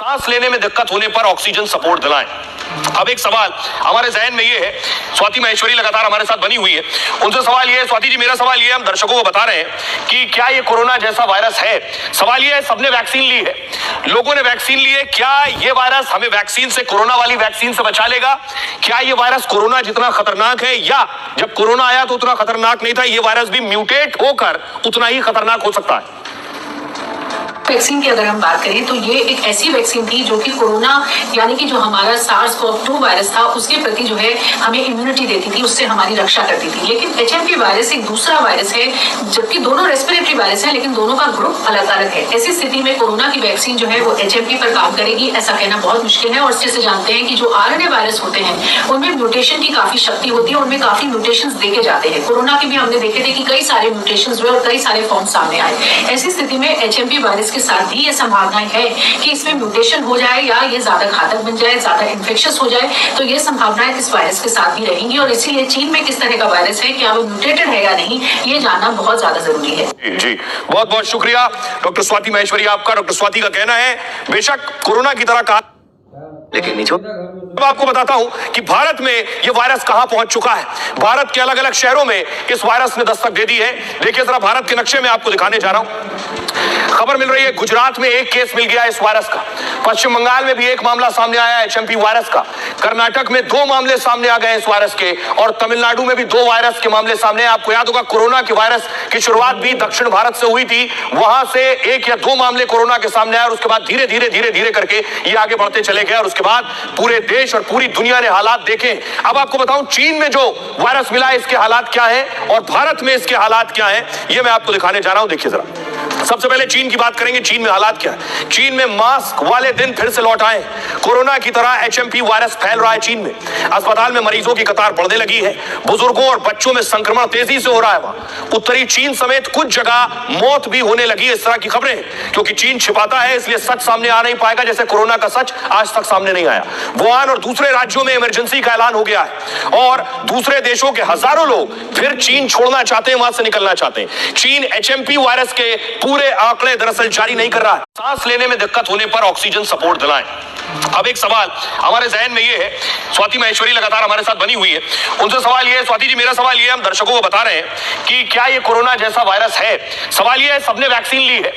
सांस लेने में दिक्कत होने पर ऑक्सीजन सपोर्ट दिलाएं। अब एक सवाल हमारे जहन में ये है, स्वाति महेश्वरी लगातार हमारे साथ बनी हुई है, उनसे सवाल ये है, स्वाति जी मेरा सवाल ये है, हम दर्शकों को बता रहे हैं कि क्या ये कोरोना जैसा वायरस है। सवाल ये है, सबने वैक्सीन ली है, लोगों ने वैक्सीन ली है, क्या ये वायरस हमें वैक्सीन से, कोरोना वाली वैक्सीन से बचा लेगा? क्या ये वायरस कोरोना जितना खतरनाक है, या जब कोरोना आया तो उतना खतरनाक नहीं था, ये वायरस भी म्यूटेट होकर उतना ही खतरनाक हो सकता है? वैक्सीन की अगर हम बात करें तो ये एक ऐसी वैक्सीन थी जो कि कोरोना यानी कि जो हमारा SARS-CoV-2 वायरस था उसके प्रति जो है हमें इम्यूनिटी देती थी, उससे हमारी रक्षा करती थी। लेकिन HMP वायरस एक दूसरा वायरस है, जबकि दोनों रेस्पिरेटरी वायरस है लेकिन दोनों का ग्रुप अलग अलग है। ऐसी स्थिति में कोरोना की वैक्सीन जो है वो HMP पर काम करेगी ऐसा कहना बहुत मुश्किल है। और जैसे जानते हैं कि जो RNA वायरस होते हैं उनमें म्यूटेशन की काफी शक्ति होती है, उनमें काफी म्यूटेशन देखे जाते हैं। कोरोना के भी हमने देखे थे कि कई सारे म्यूटेशन हुए और कई सारे फॉर्म सामने आए। ऐसी स्थिति में HMP वायरस के साथ भी ये संभावना है कि इसमें म्यूटेशन हो जाए या ये ज्यादा घातक बन जाए, ज्यादा इन्फेक्शियस हो जाए, तो ये संभावनाएं इस वायरस के साथ भी रहेंगी। और इसीलिए चीन में किस तरह का वायरस है, क्या वो म्यूटेटेड है या नहीं, ये जानना बहुत ज्यादा जरूरी है। जी बहुत बहुत शुक्रिया डॉक्टर स्वाति महेश्वरी आपका। डॉक्टर स्वाति का कहना है बेशक कोरोना की तरह कहा, लेकिन नीचे अब आपको बताता हूं कि भारत में यह वायरस कहां पहुंच चुका है। भारत के अलग अलग शहरों में इस वायरस ने दस्तक दे दी है। देखिए जरा भारत के नक्शे में आपको दिखाने जा रहा हूं। खबर मिल रही है गुजरात में एक केस मिल गया इस वायरस का, पश्चिम बंगाल में भी एक मामला सामने आया है HMP वायरस का, कर्नाटक में 2 मामले सामने आ गए इस वायरस के, और तमिलनाडु में भी 2 वायरस के मामले सामने। आपको याद होगा कोरोना के वायरस की शुरुआत भी दक्षिण भारत से हुई थी, वहां से 1 या 2 मामले कोरोना के सामने आए और उसके बाद धीरे धीरे करके ये आगे बढ़ते चले गए और उसके बाद पूरे देश और पूरी दुनिया ने हालात देखे। अब आपको बताऊं चीन में जो वायरस मिला है इसके हालात क्या है और भारत में इसके हालात क्या है, ये मैं आपको दिखाने जा रहा हूं। देखिए जरा, सबसे पहले चीन की बात करेंगे। चीन में हालात क्या है? चीन में मास्क वाले दिन फिर से लौट आए। कोरोना की तरह HMP वायरस फैल रहा है चीन में। अस्पताल में मरीजों की कतार बढ़ने लगी है, बुजुर्गों और बच्चों में संक्रमण तेजी से हो रहा है। वहां उत्तरी चीन समेत कुछ जगह मौत भी होने लगी है। इस तरह की खबरें हैं क्योंकि चीन छिपाता है, इसलिए सच सामने आ नहीं पाएगा, जैसे कोरोना का सच आज तक सामने नहीं आया। वुहान और दूसरे राज्यों में इमरजेंसी का ऐलान हो गया है और दूसरे देशों के हजारों लोग फिर चीन छोड़ना चाहते हैं, वहां से निकलना चाहते हैं। चीन HMP वायरस के पूरे आंकड़े दरअसल जारी नहीं कर रहा है। सांस लेने में दिक्कत होने पर ऑक्सीजन सपोर्ट दिलाएं। अब एक सवाल हमारे जहन में ये है, स्वाति महेश्वरी लगातार हमारे साथ बनी हुई है, उनसे सवाल ये है, स्वाति जी मेरा सवाल ये है, हम दर्शकों को बता रहे हैं कि क्या ये कोरोना जैसा वायरस है। सवाल ये है, सबने वैक्सीन ली है,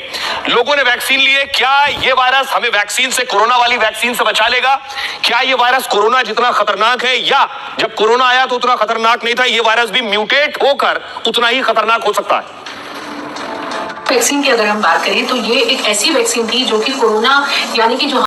लोगों ने वैक्सीन ली है, क्या ये वायरस हमें वैक्सीन से, कोरोना वाली वैक्सीन से बचा लेगा? क्या ये वायरस कोरोना जितना खतरनाक है, या जब कोरोना आया तो उतना खतरनाक नहीं था, ये वायरस भी म्यूटेट होकर उतना ही खतरनाक हो सकता है? वैक्सीन की अगर हम बात करें तो ये एक ऐसी वैक्सीन थी जो कि कोरोना यानी कि जो